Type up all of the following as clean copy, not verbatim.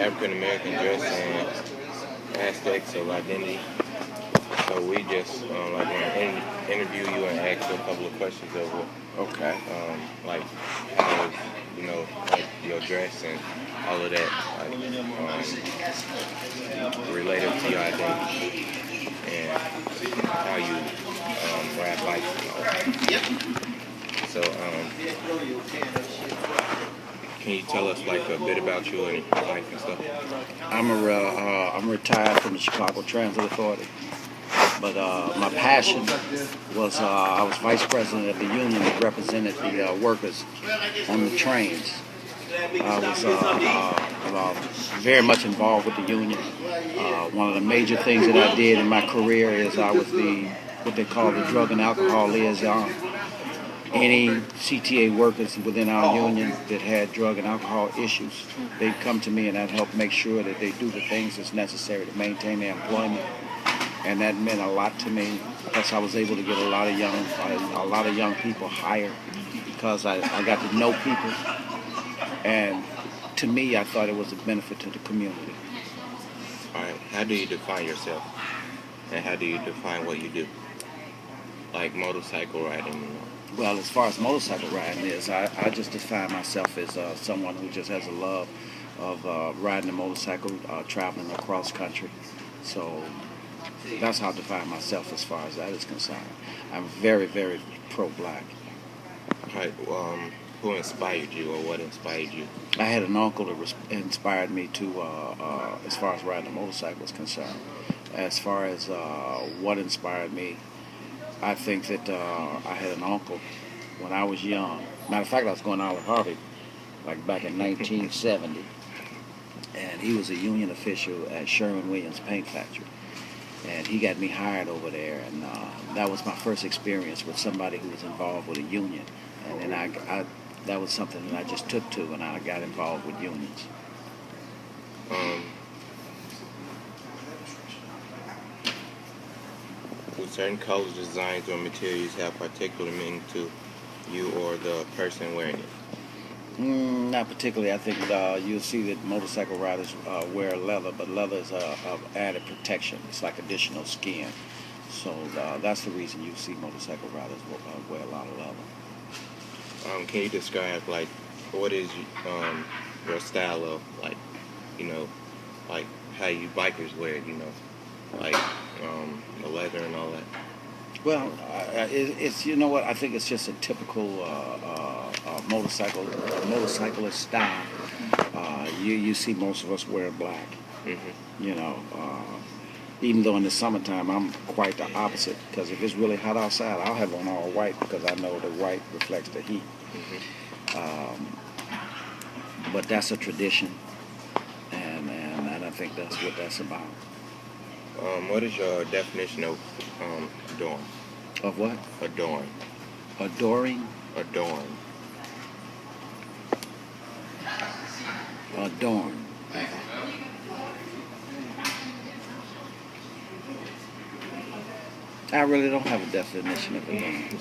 African American dress and aspects of identity. So we just like want to interview you and ask you a couple of questions over Okay. like how like your dress and all of that related to your identity and how you ride bikes and all that. So can you tell us like a bit about you and your life and stuff? I'm retired from the Chicago Transit Authority, but my passion was I was vice president of the union that represented the workers on the trains. I was very much involved with the union. One of the major things that I did in my career is I was what they call the drug and alcohol liaison. Any CTA workers within our union that had drug and alcohol issues, they'd come to me and I'd help make sure that they do the things that's necessary to maintain their employment. And that meant a lot to me. Plus, I was able to get a lot of young people hired because I got to know people. And to me, I thought it was a benefit to the community. All right. How do you define yourself? And how do you define what you do? Like motorcycle riding? Well, as far as motorcycle riding is, I just define myself as someone who just has a love of riding a motorcycle, traveling across country. So that's how I define myself as far as that is concerned. I'm very, very pro-black. All right. Who inspired you, or what inspired you? I had an uncle that inspired me to, as far as riding a motorcycle is concerned. As far as what inspired me, I think that I had an uncle when I was young. Matter of fact, I was going to Olive Harvey like back in 1970, and he was a union official at Sherwin-Williams Paint Factory, and he got me hired over there, and that was my first experience with somebody who was involved with a union, and then I that was something that I just took to, and I got involved with unions. Do certain colors, designs, or materials have particular meaning to you or the person wearing it? Not particularly. I think you'll see that motorcycle riders wear leather, but leather is of added protection. It's like additional skin. So that's the reason you see motorcycle riders wear a lot of leather. Can you describe like what is your style of like like how you bikers wear it, like the leather and all that? Well, it's you know what, I think it's just a typical motorcyclist style. You see most of us wearing black. Mm-hmm. Even though in the summertime I'm quite the opposite, because if it's really hot outside, I'll have on all white because I know the white reflects the heat. Mm-hmm. But that's a tradition, and I think that's what that's about. What is your definition of adorn? Of what? Adorn. Adoring? Adorn. Adorn. I really don't have a definition of adorn.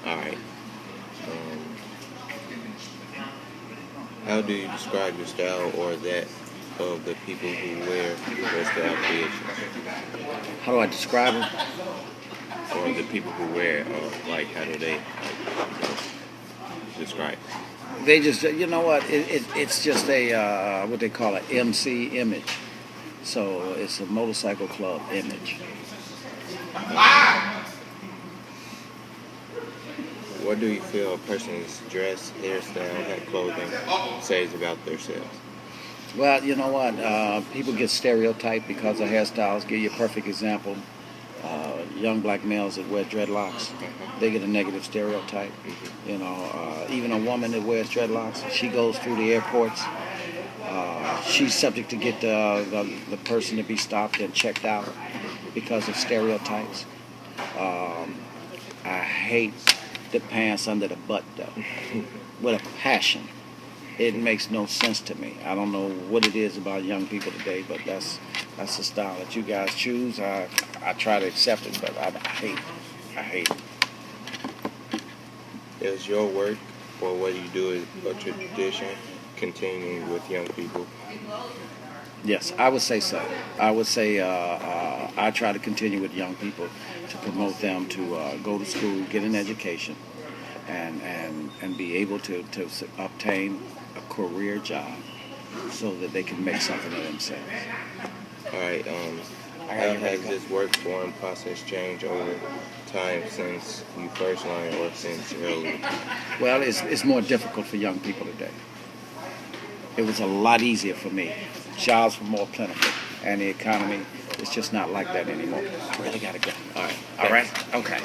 All right. How do you describe your style or that of the people who wear your style creations? How do I describe it? Or the people who wear it, like how do they describe? They just, you know what? It's just a what they call an MC image. So it's a motorcycle club image. What do you feel a person's dress, hairstyle, clothing says about themselves? Well, you know what? People get stereotyped because of hairstyles. Give you a perfect example. Young black males that wear dreadlocks, they get a negative stereotype. Even a woman that wears dreadlocks, she goes through the airports. She's subject to get the person to be stopped and checked out because of stereotypes. I hate the pants under the butt, though, with a passion. It makes no sense to me. I don't know what it is about young people today, but that's the style that you guys choose. I try to accept it, but I hate it. Is your work or what you do a tradition continuing with young people? Yes, I would say so. I would say I try to continue with young people to promote them to go to school, get an education, and be able to obtain a career job so that they can make something of themselves. All right. How has this work form process changed over time since you first learned or since early? Well, it's more difficult for young people today. It was a lot easier for me. Jobs were more plentiful, and the economy is just not like that anymore. I really gotta go. All right. All right. Okay.